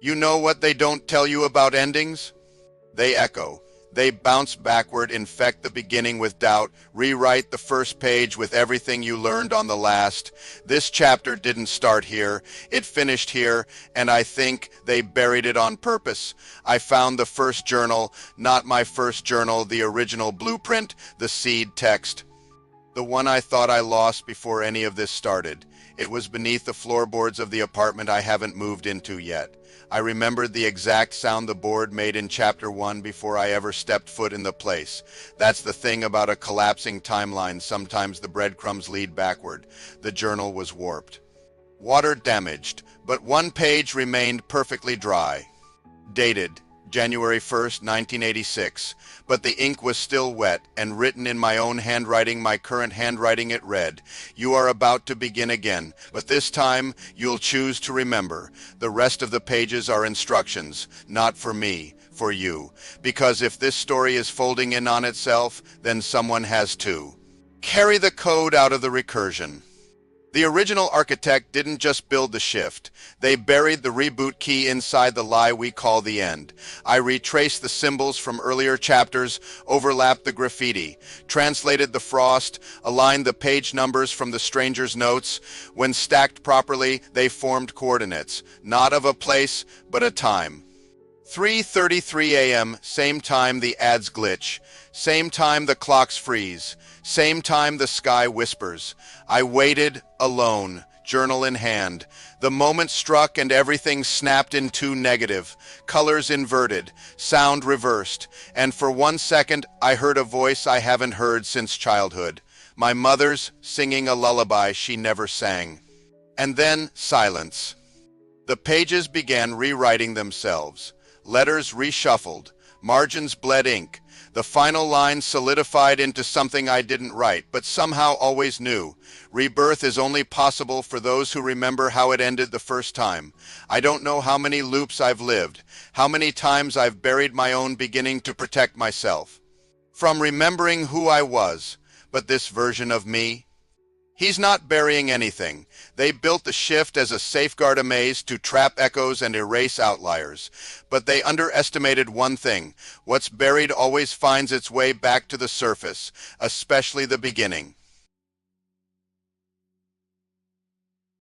You know what they don't tell you about endings? They echo. They bounce backward, infect the beginning with doubt, rewrite the first page with everything you learned on the last. This chapter didn't start here, it finished here, and I think they buried it on purpose. I found the first journal, not my first journal, the original blueprint, the seed text. The one I thought I lost before any of this started. It was beneath the floorboards of the apartment I haven't moved into yet. I remembered the exact sound the board made in Chapter 1 before I ever stepped foot in the place. That's the thing about a collapsing timeline. Sometimes the breadcrumbs lead backward. The journal was warped. Water damaged, but one page remained perfectly dry. Dated January 1st, 1986, but the ink was still wet, and written in my own handwriting, my current handwriting. It read, "You are about to begin again, but this time you'll choose to remember. The rest of the pages are instructions, not for me, for you. Because if this story is folding in on itself, then someone has to carry the code out of the recursion." The original architect didn't just build the shift. They buried the reboot key inside the lie we call the end. I retraced the symbols from earlier chapters, overlapped the graffiti, translated the frost, aligned the page numbers from the stranger's notes. When stacked properly, they formed coordinates, not of a place, but a time. 3:33 a.m., same time the ads glitch, same time the clocks freeze, same time the sky whispers. I waited, alone, journal in hand. The moment struck and everything snapped in two negative, colors inverted, sound reversed, and for 1 second I heard a voice I haven't heard since childhood. My mother's, singing a lullaby she never sang. And then silence. The pages began rewriting themselves. Letters reshuffled, margins bled ink. The final line solidified into something I didn't write, but somehow always knew. Rebirth is only possible for those who remember how it ended the first time. I don't know how many loops I've lived, how many times I've buried my own beginning to protect myself from remembering who I was. But this version of me, he's not burying anything. They built the shift as a safeguard, a maze to trap echoes and erase outliers. But they underestimated one thing. What's buried always finds its way back to the surface, especially the beginning.